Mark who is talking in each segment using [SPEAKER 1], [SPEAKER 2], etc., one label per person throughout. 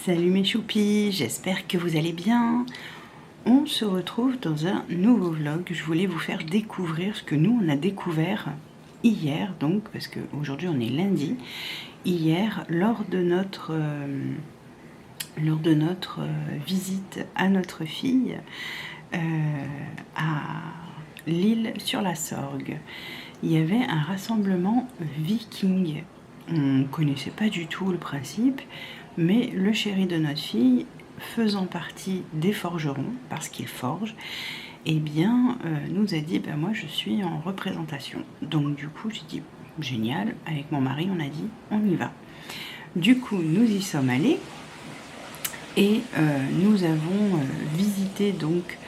[SPEAKER 1] Salut mes choupis, j'espère que vous allez bien. On se retrouve dans un nouveau vlog. Je voulais vous faire découvrir ce que nous on a découvert hier, donc parce qu'aujourd'hui on est lundi. Hier, lors de notre visite à notre fille à l'Île-sur-la-Sorgue, il y avait un rassemblement viking. On ne connaissait pas du tout le principe, mais le chéri de notre fille, faisant partie des forgerons, parce qu'il forge, eh bien, nous a dit, moi je suis en représentation. Donc du coup, j'ai dit, génial, avec mon mari, on a dit, on y va. Du coup, nous y sommes allés, et nous avons visité donc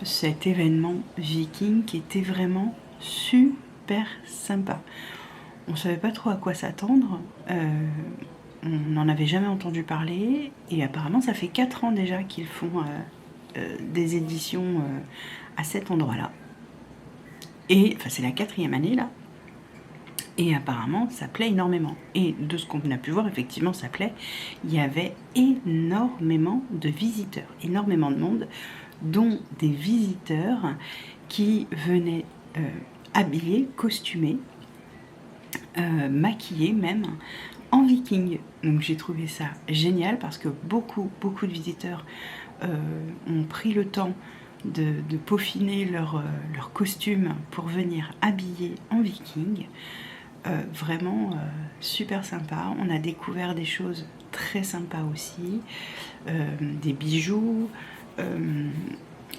[SPEAKER 1] cet événement viking qui était vraiment super sympa. On ne savait pas trop à quoi s'attendre, on n'en avait jamais entendu parler, et apparemment ça fait 4 ans déjà qu'ils font des éditions à cet endroit-là. Et enfin c'est la 4e année là, et apparemment ça plaît énormément. Et de ce qu'on a pu voir, effectivement ça plaît. Il y avait énormément de visiteurs, énormément de monde, dont des visiteurs qui venaient habillés, costumés, maquillés même, en viking. Donc j'ai trouvé ça génial parce que beaucoup de visiteurs ont pris le temps de peaufiner leur costume pour venir habiller en viking. Vraiment super sympa. On a découvert des choses très sympas aussi, des bijoux.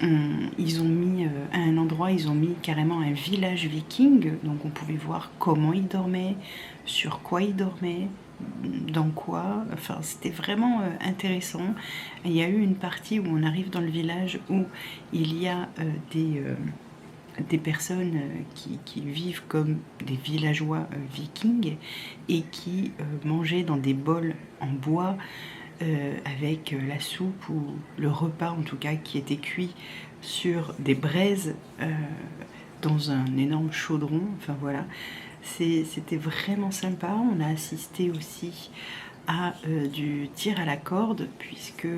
[SPEAKER 1] Ils ont mis à un endroit, ils ont mis carrément un village viking, donc on pouvait voir comment ils dormaient, sur quoi ils dormaient, dans quoi. Enfin c'était vraiment intéressant. Et il y a eu une partie où on arrive dans le village où il y a des personnes qui vivent comme des villageois vikings et qui mangeaient dans des bols en bois, avec la soupe ou le repas en tout cas qui était cuit sur des braises dans un énorme chaudron. Enfin voilà, c'était vraiment sympa. On a assisté aussi à du tir à la corde, puisque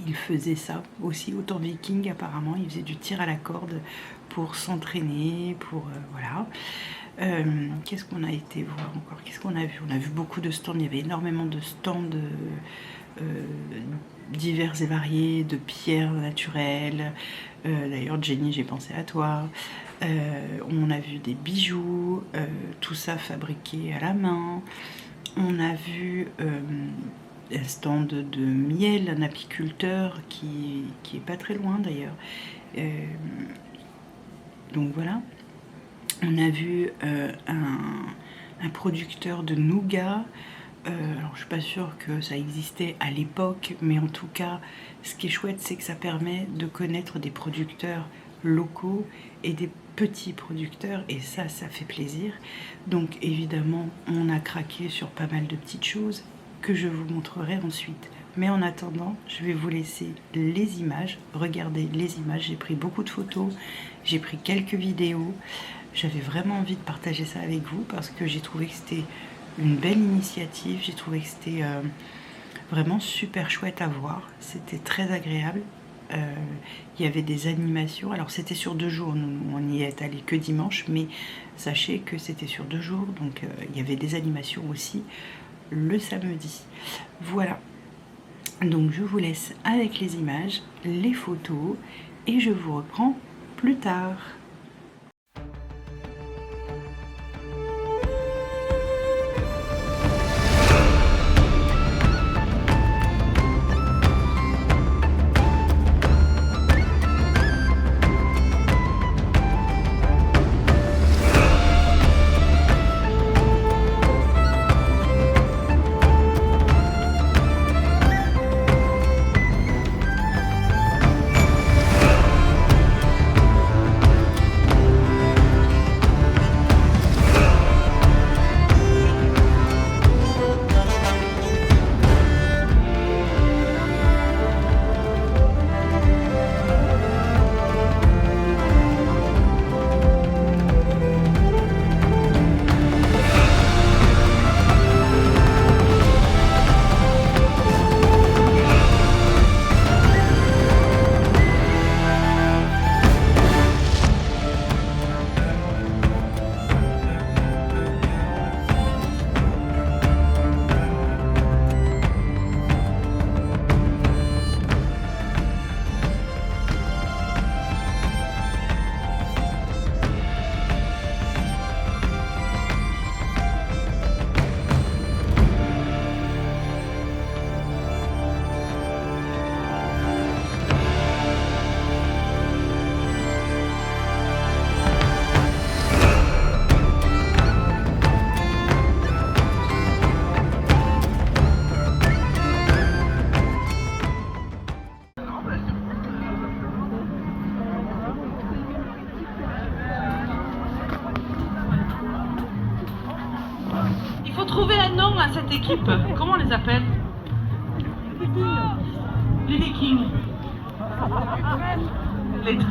[SPEAKER 1] il faisait ça aussi au temps viking. Apparemment il faisait du tir à la corde pour s'entraîner, pour voilà. Qu'est-ce qu'on a été voir encore? Qu'est-ce qu'on a vu? On a vu beaucoup de stands, il y avait énormément de stands divers et variés, de pierres naturelles. D'ailleurs Jenny, j'ai pensé à toi. On a vu des bijoux, tout ça fabriqué à la main. On a vu un stand de miel, un apiculteur qui est pas très loin d'ailleurs. Donc voilà. On a vu un producteur de nougat. Alors je suis pas sûre que ça existait à l'époque, mais en tout cas ce qui est chouette, c'est que ça permet de connaître des producteurs locaux et des petits producteurs, et ça fait plaisir. Donc évidemment on a craqué sur pas mal de petites choses que je vous montrerai ensuite. Mais en attendant, je vais vous laisser les images. Regardez les images, j'ai pris beaucoup de photos, j'ai pris quelques vidéos. J'avais vraiment envie de partager ça avec vous parce que j'ai trouvé que c'était une belle initiative. J'ai trouvé que c'était vraiment super chouette à voir. C'était très agréable. Il y avait des animations. Alors c'était sur 2 jours. Nous, on n'y est allé que dimanche, mais sachez que c'était sur 2 jours. Donc il y avait des animations aussi le samedi. Voilà. Donc je vous laisse avec les images, les photos, et je vous reprends plus tard. trouver un nom à cette équipe. Comment on les appelle? Les Vikings. Les Bon,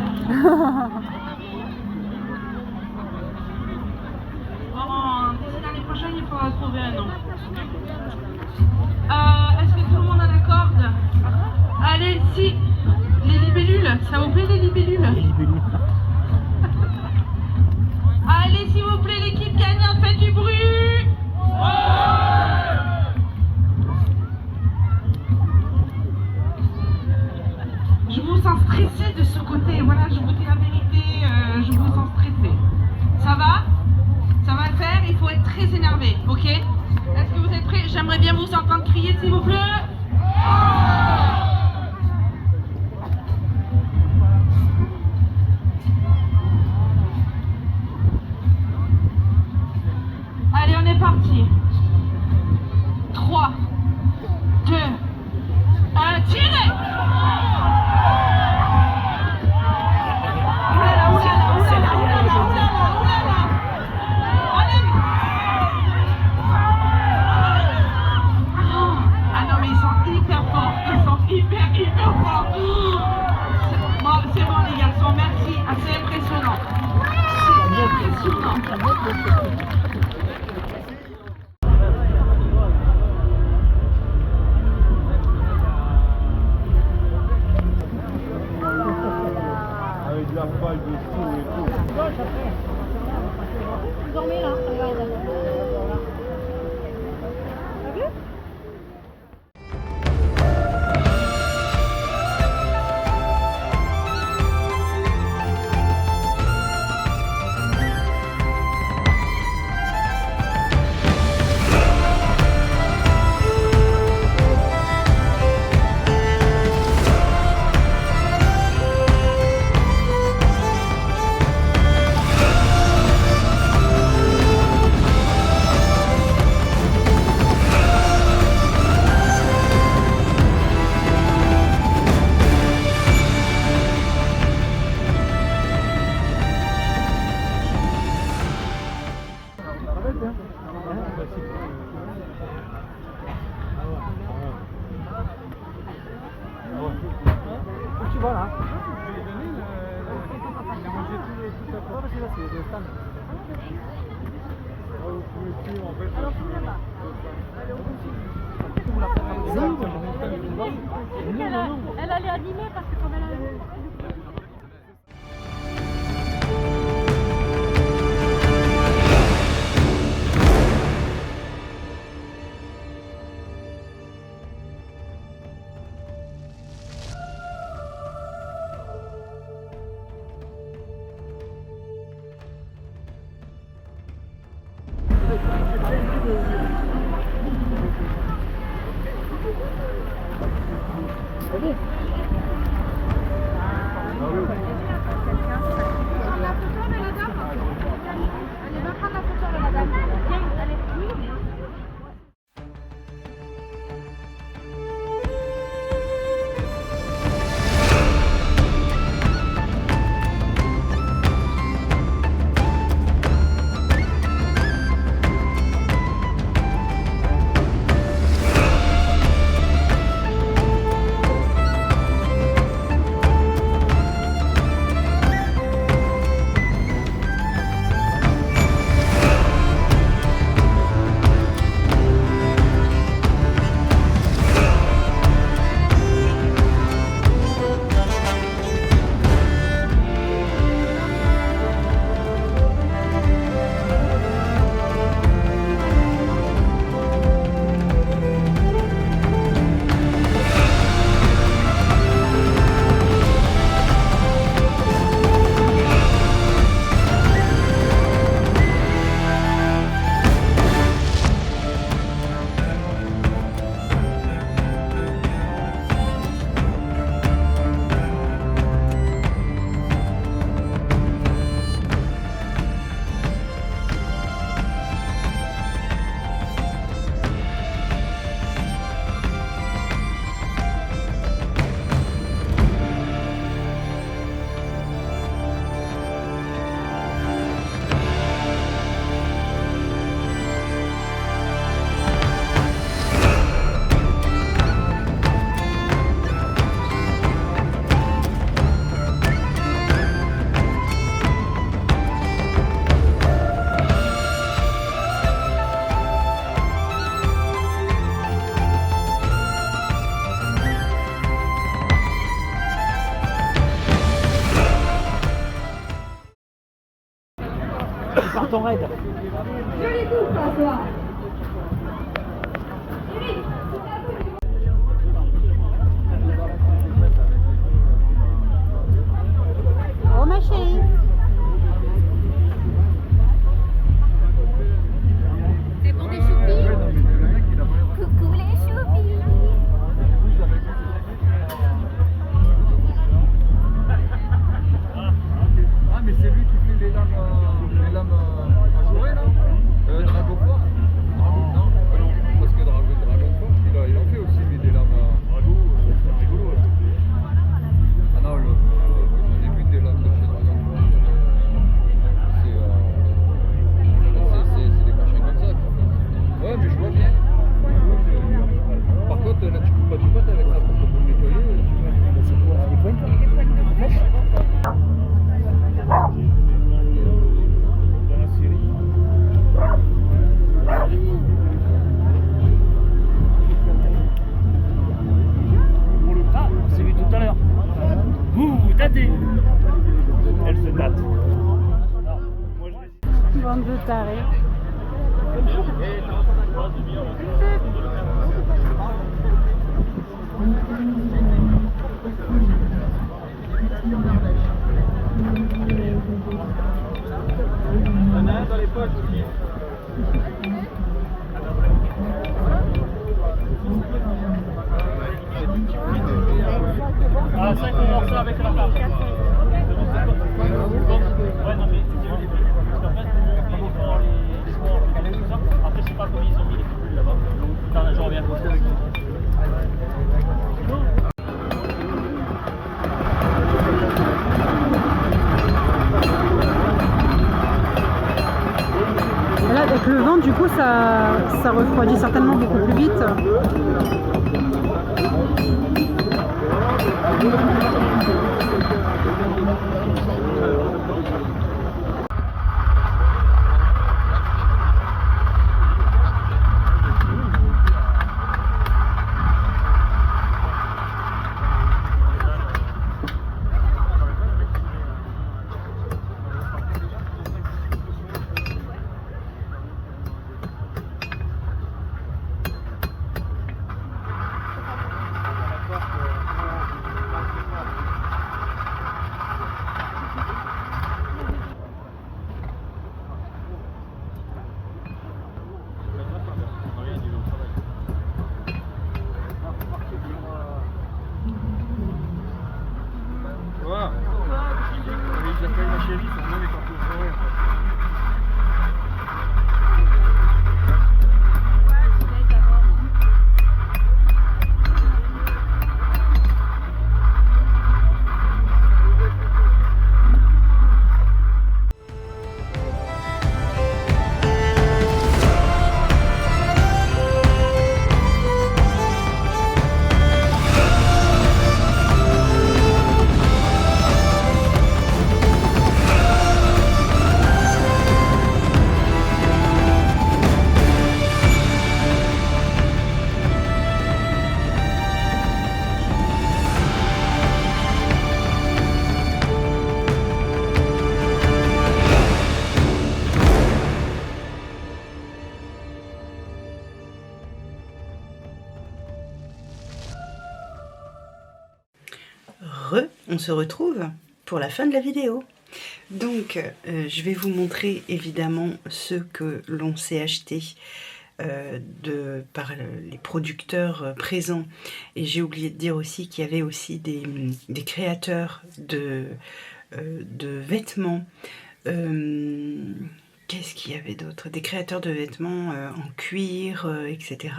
[SPEAKER 1] d'ici l'année prochaine, il faudra trouver un nom. Est-ce que tout le monde a la corde? Allez, si. Les libellules, ça vous plaît les libellules? Allez, s'il vous plaît, l'équipe gagnante, faites du bruit. Je vous sens stressé de ce côté, voilà, je vous dis la vérité, je vous sens stressé. Ça va? Ça va le faire? Il faut être très énervé, ok? Est-ce que vous êtes prêts? J'aimerais bien vous entendre crier, s'il vous plaît. Allez, on est parti. 3, 2, 1, tirez! C'est bon les garçons, merci. Ah, c'est impressionnant. C'est impressionnant.
[SPEAKER 2] Avec de la balle dessous et tout.
[SPEAKER 3] Vous dormez là, regarde. T'as vu?
[SPEAKER 2] Tu vois là? Il a mangé tout à parce que là c'est le stand. Vous pouvez suivre en fait. Alors tu viens là.
[SPEAKER 3] Elle allait animer parce que comme elle a eu.
[SPEAKER 4] Par ton raid.
[SPEAKER 3] Oh ma chérie. C'est pour des choupis. Coucou les choupis.
[SPEAKER 2] Ah, mais c'est lui qui fait les lames ajourées là Dragon Force Non, parce que Dragon Force, il en fait aussi lui, des lames Dragon, c'est rigolo. Ah non, j'en ai vu des lames de chez Dragon Force, c'est des machins comme ça. Ouais, mais je vois bien. Par contre, là tu coupes pas du pote avec ça, parce que pour le nettoyer,
[SPEAKER 4] C'est quoi? Des pointes? Des flèches?
[SPEAKER 2] dans la série.
[SPEAKER 4] Ah, on s'est vu tout à l'heure. Vous tâtez. Elle se tâte.
[SPEAKER 3] Bande de tarés.
[SPEAKER 2] Il y en a un dans les poches aussi.
[SPEAKER 4] Ah, 5 morceaux avec la carte. Ouais, non, mais tu sais, parce qu'en fait, ils font les sports locaux et tout ça. Après, je sais pas comment ils ont mis les pilules là-bas. Putain, je reviens poster avec toi.
[SPEAKER 5] Là, avec le vent, du coup, ça refroidit certainement beaucoup plus vite.
[SPEAKER 2] Quoi ils appellent ma chérie, son nom est partout au forêt.
[SPEAKER 1] On se retrouve pour la fin de la vidéo. Donc, je vais vous montrer évidemment ce que l'on s'est acheté par les producteurs présents. Et j'ai oublié de dire aussi qu'il y avait aussi des créateurs de vêtements. Qu'est-ce qu'il y avait d'autre? Des créateurs de vêtements en cuir, etc.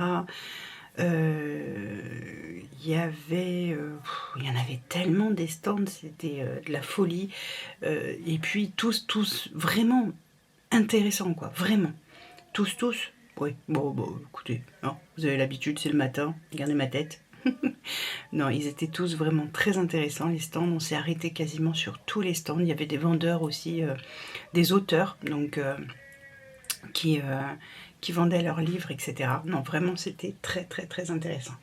[SPEAKER 1] Il y en avait tellement des stands, c'était de la folie. Et puis tous vraiment intéressants, quoi, vraiment. Tous. Oui, bon, écoutez, hein, vous avez l'habitude, c'est le matin, regardez ma tête. Non, ils étaient tous vraiment très intéressants, les stands. On s'est arrêté quasiment sur tous les stands. Il y avait des vendeurs aussi, des auteurs, donc qui vendaient leurs livres, etc. Non, vraiment, c'était très intéressant.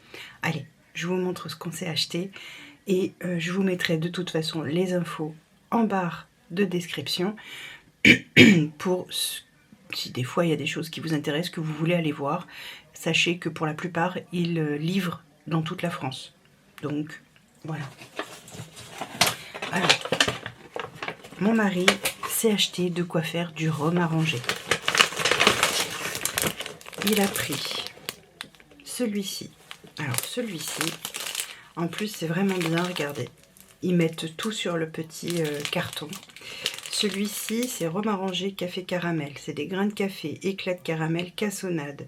[SPEAKER 1] Allez, je vous montre ce qu'on s'est acheté et je vous mettrai de toute façon les infos en barre de description. pour si des fois il y a des choses qui vous intéressent, que vous voulez aller voir, sachez que pour la plupart, ils livrent dans toute la France. Donc, voilà. Alors, mon mari s'est acheté de quoi faire du rhum arrangé. Il a pris celui-ci. Alors, celui-ci, en plus, c'est vraiment bien, regardez. Ils mettent tout sur le petit carton. Celui-ci, c'est rhum arrangé café caramel. C'est des grains de café, éclats de caramel, cassonade.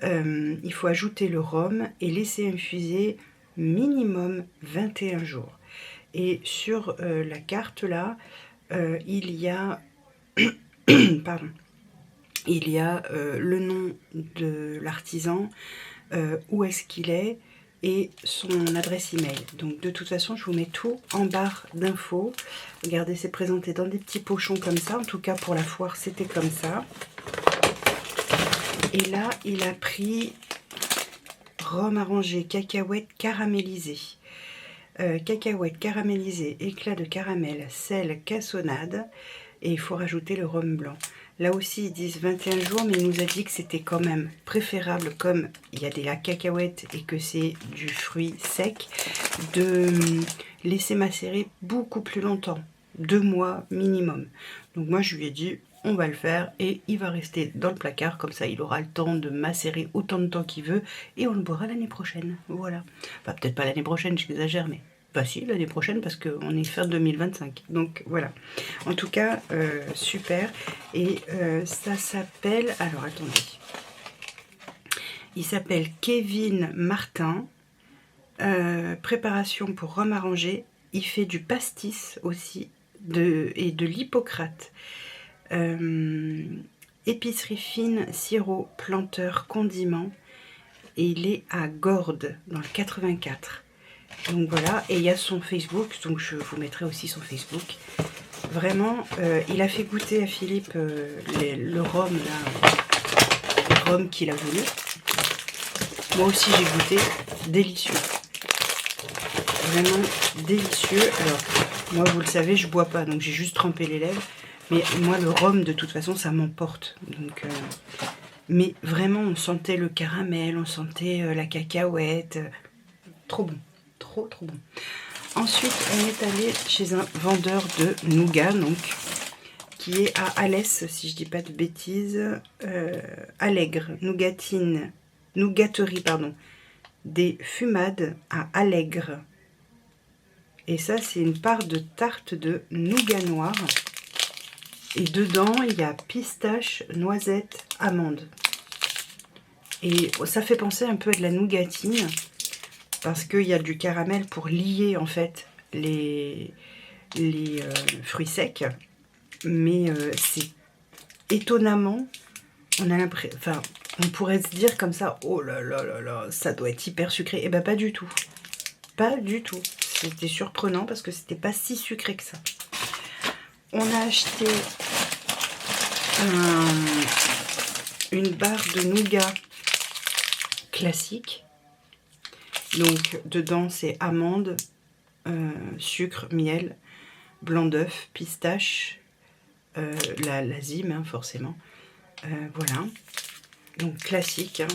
[SPEAKER 1] Il faut ajouter le rhum et laisser infuser minimum 21 jours. Et sur la carte là, il y a, pardon, il y a le nom de l'artisan, où est-ce qu'il est, et son adresse email. Donc de toute façon, je vous mets tout en barre d'infos. Regardez, c'est présenté dans des petits pochons comme ça. En tout cas, pour la foire, c'était comme ça. Et là, il a pris rhum arrangé, cacahuètes caramélisées. Cacahuètes caramélisées, éclat de caramel, sel, cassonade. Et il faut rajouter le rhum blanc. Là aussi, ils disent 21 jours, mais il nous a dit que c'était quand même préférable, comme il y a des cacahuètes et que c'est du fruit sec, de laisser macérer beaucoup plus longtemps, 2 mois minimum. Donc moi, je lui ai dit, on va le faire et il va rester dans le placard, comme ça il aura le temps de macérer autant de temps qu'il veut et on le boira l'année prochaine. Voilà. Enfin, peut-être pas l'année prochaine, j'exagère, mais... Bah si, l'année prochaine, parce qu'on est fin 2025. Donc voilà. En tout cas, super. Et ça s'appelle... Alors attendez. Il s'appelle Kevin Martin. Préparation pour rhum arrangé. Il fait du pastis aussi. Et de l'Hippocrate. Épicerie fine, sirop, planteur, condiment. Et il est à Gordes, dans le 84. Donc voilà, et il y a son Facebook, donc je vous mettrai aussi son Facebook. Vraiment, il a fait goûter à Philippe le rhum, là, le rhum qu'il a voulu. Moi aussi j'ai goûté, délicieux. Vraiment délicieux. Alors, moi vous le savez, je bois pas, donc j'ai juste trempé les lèvres. Mais moi le rhum, de toute façon, ça m'emporte. Donc, mais vraiment, on sentait le caramel, on sentait la cacahuète. Trop bon. Trop bon. Ensuite, on est allé chez un vendeur de nougat, donc, qui est à Alès, si je dis pas de bêtises. Allègre, nougaterie, pardon. Des fumades à Allègre. Et ça, c'est une part de tarte de nougat noir. Et dedans, il y a pistache, noisette, amande. Et ça fait penser un peu à de la nougatine. Parce qu'il y a du caramel pour lier en fait les fruits secs. Mais c'est étonnamment, on a l'impression, enfin, on pourrait se dire comme ça, oh là là là là, ça doit être hyper sucré. Et ben pas du tout. Pas du tout. C'était surprenant parce que c'était pas si sucré que ça. On a acheté une barre de nougat classique. Donc dedans c'est amande, sucre, miel, blanc d'œuf, pistache, la zime hein, forcément. Voilà. Donc classique. Hein,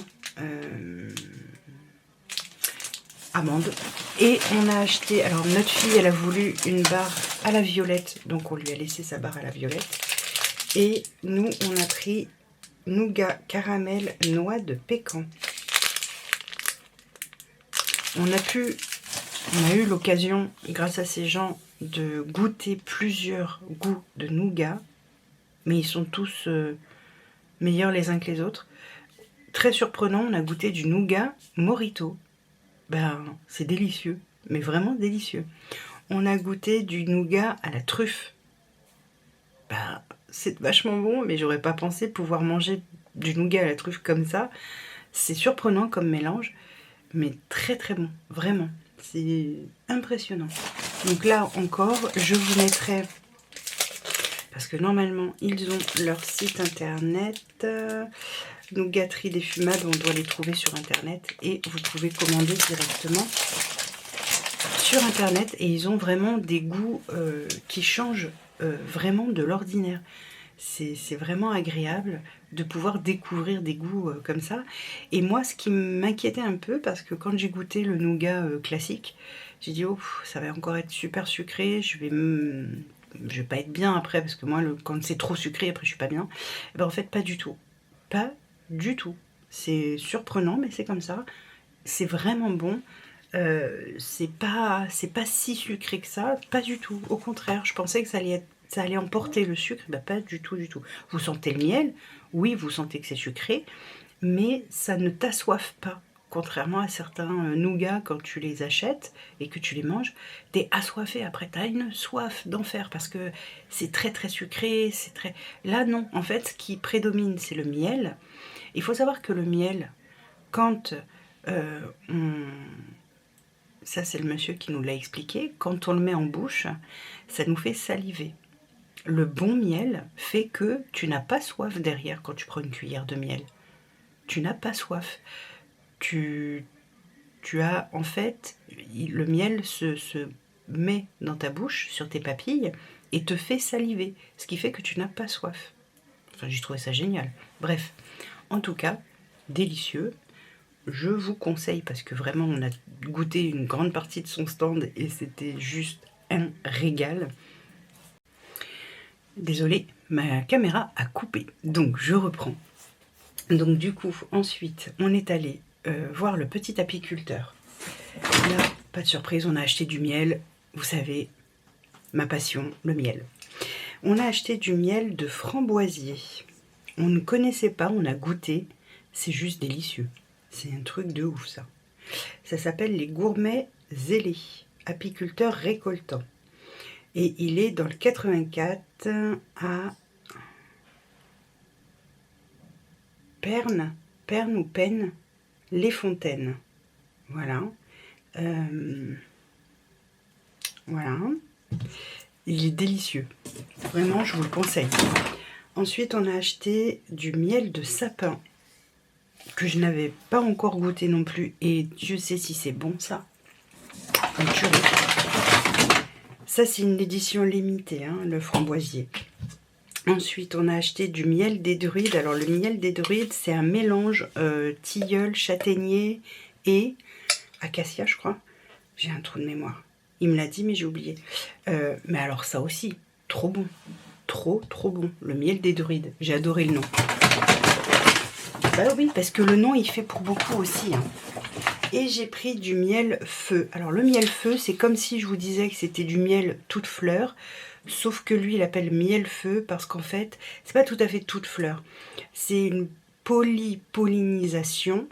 [SPEAKER 1] amande. Et on a acheté, alors notre fille elle a voulu une barre à la violette, donc on lui a laissé sa barre à la violette. Et nous on a pris nougat, caramel, noix de pécan. On a eu l'occasion, grâce à ces gens, de goûter plusieurs goûts de nougat, mais ils sont tous meilleurs les uns que les autres. Très surprenant, on a goûté du nougat Morito. Ben, c'est délicieux, mais vraiment délicieux. On a goûté du nougat à la truffe. Ben, c'est vachement bon, mais j'aurais pas pensé pouvoir manger du nougat à la truffe comme ça. C'est surprenant comme mélange. Mais très très bon, vraiment, c'est impressionnant. Donc là encore, je vous mettrai, parce que normalement ils ont leur site internet, Nougaterie des Fumades, on doit les trouver sur internet et vous pouvez commander directement sur internet et ils ont vraiment des goûts qui changent vraiment de l'ordinaire. C'est vraiment agréable de pouvoir découvrir des goûts comme ça. Et moi, ce qui m'inquiétait un peu, parce que quand j'ai goûté le nougat classique, j'ai dit, oh, ça va encore être super sucré, je vais pas être bien après, parce que moi, quand c'est trop sucré, après, je suis pas bien. Et ben, en fait, pas du tout. Pas du tout. C'est surprenant, mais c'est comme ça. C'est vraiment bon. C'est pas si sucré que ça, pas du tout. Au contraire, je pensais que ça allait emporter le sucre, ben pas du tout, du tout. Vous sentez le miel, oui, vous sentez que c'est sucré, mais ça ne t'assoiffe pas. Contrairement à certains nougats, quand tu les achètes et que tu les manges, t'es assoiffé après, t'as une soif d'enfer parce que c'est très très sucré, c'est très... Là non, en fait, ce qui prédomine, c'est le miel. Il faut savoir que le miel, quand ça c'est le monsieur qui nous l'a expliqué, quand on le met en bouche, ça nous fait saliver. Le bon miel fait que tu n'as pas soif derrière quand tu prends une cuillère de miel. Tu n'as pas soif. Tu as en fait, le miel se met dans ta bouche, sur tes papilles, et te fait saliver, ce qui fait que tu n'as pas soif. Enfin, j'ai trouvé ça génial. Bref, en tout cas, délicieux. Je vous conseille, parce que vraiment, on a goûté une grande partie de son stand, et c'était juste un régal. Désolée, ma caméra a coupé, donc je reprends. Donc du coup, ensuite, on est allé voir le petit apiculteur. Là, pas de surprise, on a acheté du miel. Vous savez, ma passion, le miel. On a acheté du miel de framboisier. On ne connaissait pas, on a goûté. C'est juste délicieux. C'est un truc de ouf, ça. Ça s'appelle les gourmets zélés, apiculteurs récoltants. Et il est dans le 84 à Perne ou Penne, les Fontaines. Voilà. Voilà. Il est délicieux. Vraiment, je vous le conseille. Ensuite, on a acheté du miel de sapin que je n'avais pas encore goûté non plus. Et Dieu sait si c'est bon, ça. Un tuerie. Ça, c'est une édition limitée, hein, le framboisier. Ensuite, on a acheté du miel des druides. Alors, le miel des druides, c'est un mélange tilleul, châtaignier et acacia, je crois. J'ai un trou de mémoire. Il me l'a dit, mais j'ai oublié. Mais alors, ça aussi, trop bon. Trop, trop bon. Le miel des druides. J'ai adoré le nom. Bah oui, parce que le nom, il fait pour beaucoup aussi, hein. Et j'ai pris du miel feu. Alors, le miel feu, c'est comme si je vous disais que c'était du miel toute fleur. Sauf que lui, il appelle miel feu parce qu'en fait, c'est pas tout à fait toute fleur. C'est une pollinisation,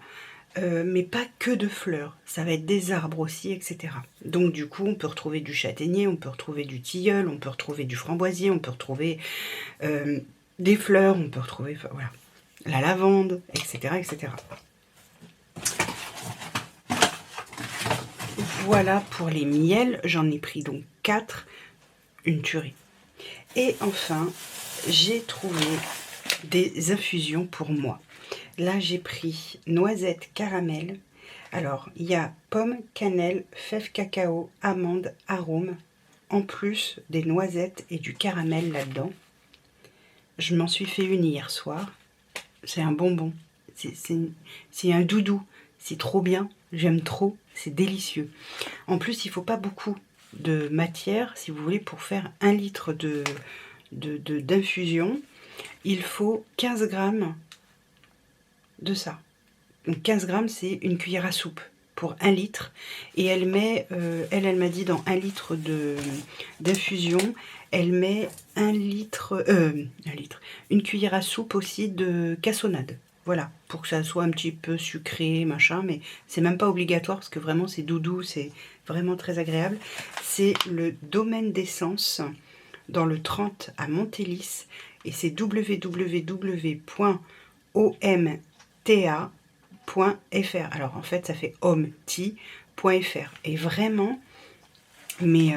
[SPEAKER 1] mais pas que de fleurs. Ça va être des arbres aussi, etc. Donc du coup, on peut retrouver du châtaignier, on peut retrouver du tilleul, on peut retrouver du framboisier, on peut retrouver des fleurs, on peut retrouver voilà, la lavande, etc., etc. Voilà pour les miels. J'en ai pris donc 4. Une tuerie. Et enfin, j'ai trouvé des infusions pour moi. Là, j'ai pris noisette caramel. Alors, il y a pomme, cannelle, fève cacao, amande, arôme, en plus des noisettes et du caramel là-dedans. Je m'en suis fait une hier soir. C'est un bonbon. C'est un doudou. C'est trop bien. J'aime trop. C'est délicieux. En plus, il ne faut pas beaucoup de matière, si vous voulez, pour faire 1 litre d'infusion, il faut 15 grammes de ça. Donc 15 grammes, c'est une cuillère à soupe pour 1 litre. Et elle met, elle m'a dit dans 1 litre d'infusion, elle met 1 litre, une cuillère à soupe aussi de cassonade. Voilà, pour que ça soit un petit peu sucré, machin, mais c'est même pas obligatoire parce que vraiment c'est doudou, c'est vraiment très agréable. C'est le domaine d'essence dans le 30 à Montélis et c'est www.omta.fr. Alors en fait ça fait omti.fr et vraiment, mais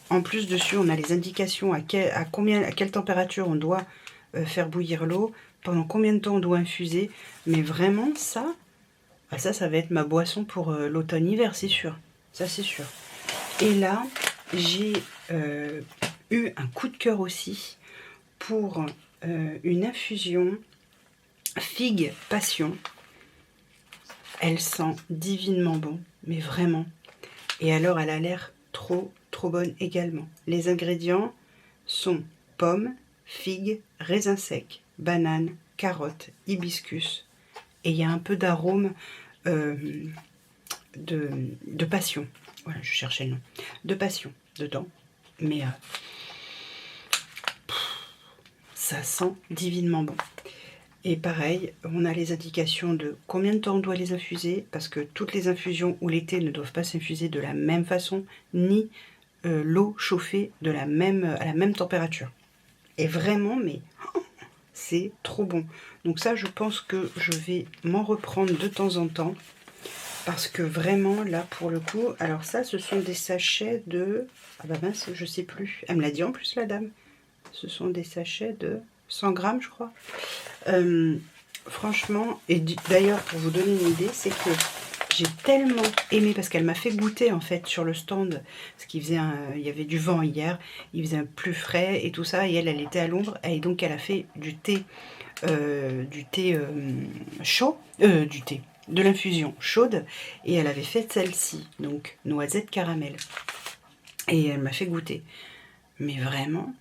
[SPEAKER 1] en plus dessus on a les indications à quelle température on doit faire bouillir l'eau, pendant combien de temps on doit infuser, mais vraiment ça va être ma boisson pour l'automne-hiver, c'est sûr, ça c'est sûr. Et là j'ai eu un coup de cœur aussi pour une infusion figue passion. Elle sent divinement bon, mais vraiment. Et alors, elle a l'air trop bonne également. Les ingrédients sont pommes, figues, raisins secs, bananes, carottes, hibiscus. Et il y a un peu d'arôme de passion. Voilà, je cherchais le nom. De passion dedans. Mais ça sent divinement bon. Et pareil, on a les indications de combien de temps on doit les infuser, parce que toutes les infusions ou les thés ne doivent pas s'infuser de la même façon, ni l'eau chauffée à la même température. Et vraiment, mais c'est trop bon. Donc ça, je pense que je vais m'en reprendre de temps en temps, parce que vraiment, là, pour le coup, alors ça, ce sont des sachets de... Ah bah mince, je sais plus. Elle me l'a dit en plus, la dame. Ce sont des sachets de 100 grammes, je crois. Franchement, et d'ailleurs, pour vous donner une idée, c'est que j'ai tellement aimé, parce qu'elle m'a fait goûter, en fait, sur le stand, parce qu'il faisait il y avait du vent hier, il faisait un plus frais et tout ça, et elle était à l'ombre, et donc elle a fait du thé chaud, de l'infusion chaude, et elle avait fait celle-ci, donc noisette caramel, et elle m'a fait goûter. Mais vraiment,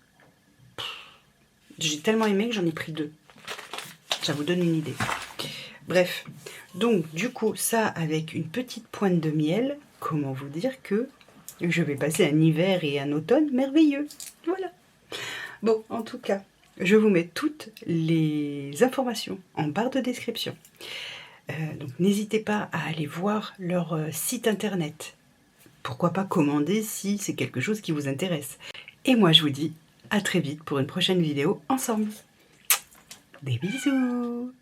[SPEAKER 1] j'ai tellement aimé que j'en ai pris 2. Ça vous donne une idée. Bref, donc du coup, ça avec une petite pointe de miel, comment vous dire que je vais passer un hiver et un automne merveilleux. Voilà. Bon, en tout cas, je vous mets toutes les informations en barre de description. Donc n'hésitez pas à aller voir leur site internet. Pourquoi pas commander si c'est quelque chose qui vous intéresse. Et moi, je vous dis à très vite pour une prochaine vidéo ensemble. Des bisous!